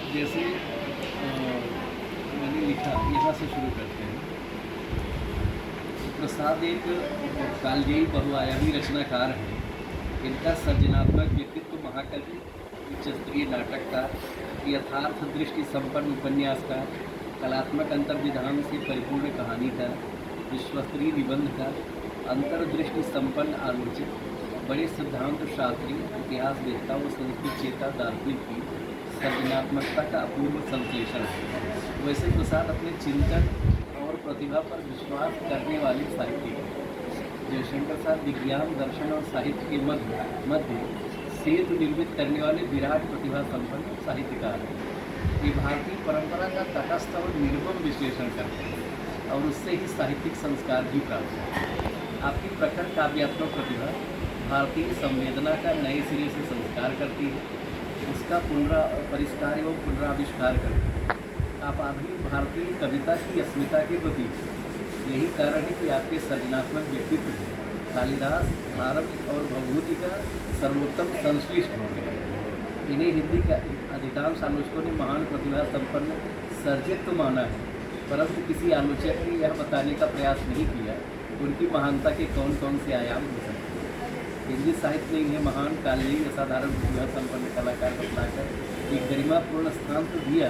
जैसे मैंने लिखा, यहाँ से शुरू करते हैं। प्रसाद एक कालजयी बहुआयामी रचनाकार हैं। इनका सृजनात्मक व्यक्तित्व महाकवि, उच्च स्तरीय नाटककार, यथार्थ दृष्टि संपन्न उपन्यासकार, कलात्मक अंतर्विधान से परिपूर्ण कहानीकार, विश्वस्तरीय निबंधकार, अंतर्दृष्टि संपन्न आलोचक, बड़े सिद्धांत शास्त्री, इतिहासवेत्ता व संस्कृत चेता दार्शनिक की सृजनात्मकता का अपूर्व संश्लेषण है। वैसे प्रसाद अपने चिंतन और प्रतिभा पर विश्वास करने वाले साहित्यिक हैं। जयशंकर साहब विज्ञान, दर्शन और साहित्य के मध्य सेतु निर्मित करने वाले विराट प्रतिभा संपन्न साहित्यकार हैं। ये भारतीय परंपरा का तटस्थ और निर्मम विश्लेषण करते हैं और उससे ही साहित्यिक संस्कार भी प्राप्त है। आपकी प्रखर काव्यात्मक प्रतिभा भारतीय संवेदना का नए सिरे से संस्कार करती है, उसका परिष्कार एवं पुनराविष्कार करती है। आप आधुनिक भारतीय कविता की अस्मिता के प्रतीक हैं। यही कारण है कि आपके सृजनात्मक व्यक्तित्व में कालिदास, भारत और भवभूति का सर्वोत्तम संश्लिष्ट हो गया। इन्हें हिंदी का अधिकांश आलोचकों ने महान प्रतिभा संपन्न सर्जित्व माना है, परंतु किसी आलोचक ने यह बताने का प्रयास नहीं किया उनकी महानता के कौन कौन से आयाम हो सकते हैं। हिंदी साहित्य ने इन्हें महान, कालजयी, असाधारण प्रतिभा संपन्न कलाकार बतलाकर एक गरिमापूर्ण स्थान तो दिया,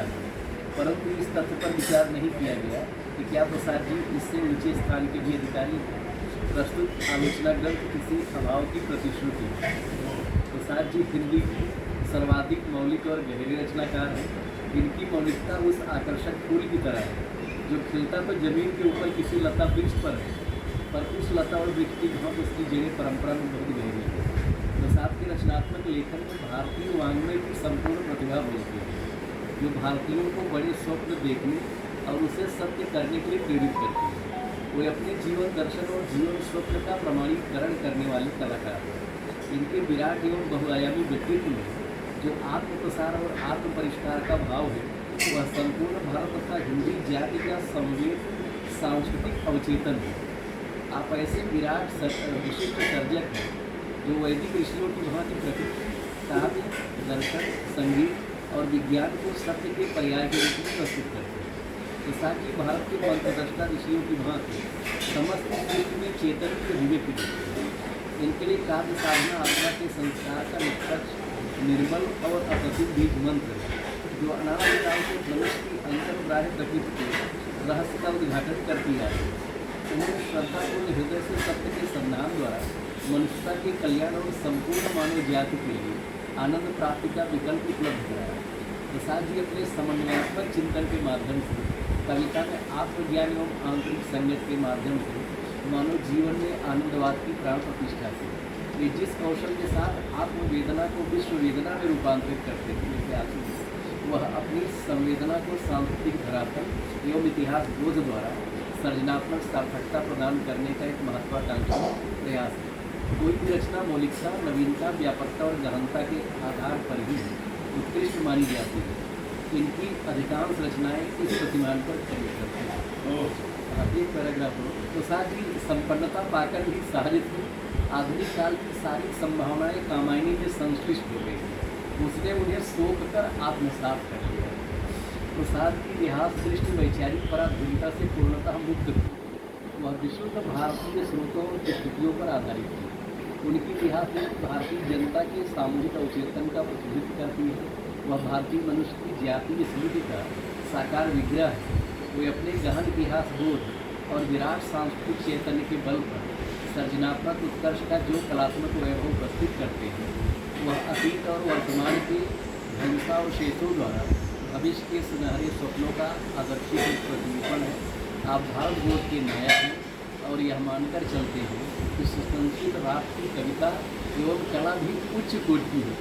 परंतु इस तथ्य पर विचार नहीं किया गया कि क्या प्रसाद जी इससे ऊंचे स्थान के भी अधिकारी हैं। प्रस्तुत आलोचना ग्रंथ किसी अभाव की प्रतिश्रुति है। प्रसाद जी हिंदी की सर्वाधिक मौलिक और गहरी रचनाकार हैं। इनकी मौलिकता उस आकर्षक फूल की तरह है जो खिलता तो जमीन के ऊपर किसी लता वृक्ष पर है, पर उस लता और वृक्ष की घास उसकी जड़ें परंपरा में बहुत गहरी है। प्रसाद के रचनात्मक लेखन में भारतीय वाङ्मय की संपूर्ण प्रतिभा बोलती है, जो भारतीयों को बड़े स्वप्न देखने और उसे सत्य करने के लिए प्रेरित करती है। वे अपने जीवन दर्शन और जीवन स्वप्न का प्रमाणीकरण करने वाले कलाकार हैं। इनके विराट एवं बहुआयामी व्यक्तित्व में जो आत्मप्रसार और आत्म परिष्कार का भाव है, वह संपूर्ण भारत तथा हिंदी जाति का संवेद सांस्कृतिक अवचेतन है। आप ऐसे विराट विशिष्ट सर्जक हैं जो वैदिक ऋषियों की भांति प्रकृति, काव्य, दर्शन, संगीत और विज्ञान को सत्य के पर्याय के रूप में प्रस्तुत करते हैं। प्रसाद जी भारत के मंत्रद्रष्टा ऋषियों की भांति समस्त सृष्टि में चेतन की अभिव्यक्ति देते हैं। इनके लिए काव्य साधना आत्मा के संस्कार का निष्पक्ष, निर्मल और अप्रतिम बीज मंत्र है, जो अनादिकाल से मनुष्य की अंतर्ग्राह्य प्रकृति के रहस्य का उद्घाटन करती है। उन्होंने श्रद्धापूर्ण हृदय से सत्य के संधान द्वारा मनुष्यता के कल्याण और संपूर्ण मानव जाति के लिए आनंद प्राप्ति का विकल्प उपलब्ध कराया। प्रसाद जी अपने समन्वयात्मक चिंतन के माध्यम से कविता में आत्मज्ञान एवं आंतरिक संगत के माध्यम से मानव जीवन में आनंदवाद की प्राण प्रतिष्ठा की। वे जिस कौशल के साथ आत्मवेदना को विश्व वेदना में रूपांतरित करते थे, वह अपनी संवेदना को सांस्कृतिक धरातल एवं इतिहास बोध द्वारा सृजनात्मक सार्थकता प्रदान करने का एक महत्वाकांक्षी प्रयास है। कोई भी रचना मौलिकता, नवीनता, व्यापकता और गहनता के आधार पर ही उत्कृष्ट मानी जाती है। इनकी अधिकांश रचनाएं इस प्रतिमान पर खड़ी करती हैं। एक पैराग्राफ हो, प्रसाद जी संपन्नता पाकर भी साहित्य आधुनिक काल की सारी संभावनाएं कामायनी में संश्लिष्ट हो गई। उसने उन्हें सोख कर आत्मसात कर लिया। प्रसाद की इतिहास दृष्टि वैचारिक पराधीनता से पूर्णतः मुक्त थी। वह विशुद्ध भारतीय स्रोतों और स्थितियों पर आधारित थी। उनकी इतिहास भारतीय जनता के सामूहिक अवचेतन का प्रतिनिधित्व करती है। वह भारतीय मनुष्य की जातीय स्मृति का साकार विग्रह है। वे अपने गहन इतिहास बोध और विराट सांस्कृतिक चैतन्य के बल पर सृजनात्मक उत्कर्ष का जो कलात्मक वैभव प्रस्तुत करते हैं, वह अतीत और वर्तमान के ध्वंसावशेषों द्वारा भविष्य के सुनहरे स्वप्नों का आदर्शित प्रतिरूपण है। आप भारत बोध के नायक हैं और यह मानकर चलते हैं कि सुसंस्कृत राष्ट्र की कविता एवं कला भी उच्च कोटि की है।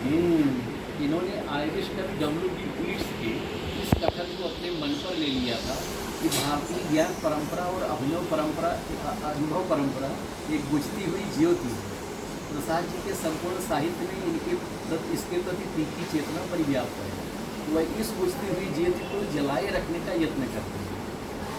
इन्होंने आयरिश कवि W.B. Yeats के इस कथन को अपने मन पर ले लिया था कि भारतीय ज्ञान परंपरा और अनुभव परंपरा एक बुझती हुई ज्योति है। प्रसाद जी के संपूर्ण साहित्य में इसके प्रति तीखी चेतना परिव्याप्त है। वह इस बुझती हुई ज्योति को जलाए रखने का यत्न करते हैं।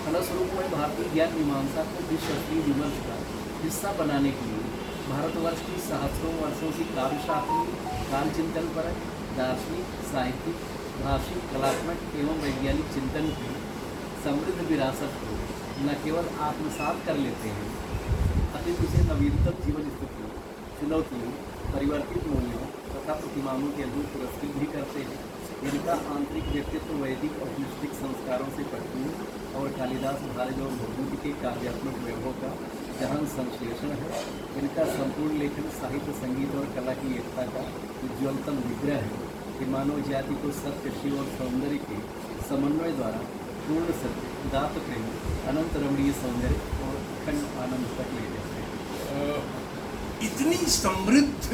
फलस्वरूप वह भारतीय ज्ञान मीमांसा को विश्वस्तरीय विमर्श का हिस्सा बनाने के लिए भारतवर्ष की सहस्रों वर्षों की काव्यशास्त्री, काल चिंतन पर दार्शनिक, साहित्यिक भाषिक कलात्मक एवं वैज्ञानिक चिंतन की समृद्ध विरासत को न केवल आत्मसात कर लेते हैं, अपितु उसे नवीनतम जीवन स्थितियों, चुनौतियों, परिवर्तित मूल्यों तथा प्रतिमानों के अनुरूप पुरस्कृत भी करते हैं। इनका आंतरिक व्यक्तित्व वैदिक और निष्ठिक संस्कारों से परिपूर्ण और कालिदास भारत और भगवती के काव्यात्मक वैभव का जहां संश्लेषण है। इनका संपूर्ण लेखन साहित्य, संगीत और कला की एकता का उज्ज्वलतम विग्रह है कि मानव जाति को सत्य, शिव और सौंदर्य के समन्वय द्वारा पूर्ण सत्य, दात प्रेम, अनंत रमणीय सौंदर्य और अखंड आनंद तक ले जाते हैं। इतनी समृद्ध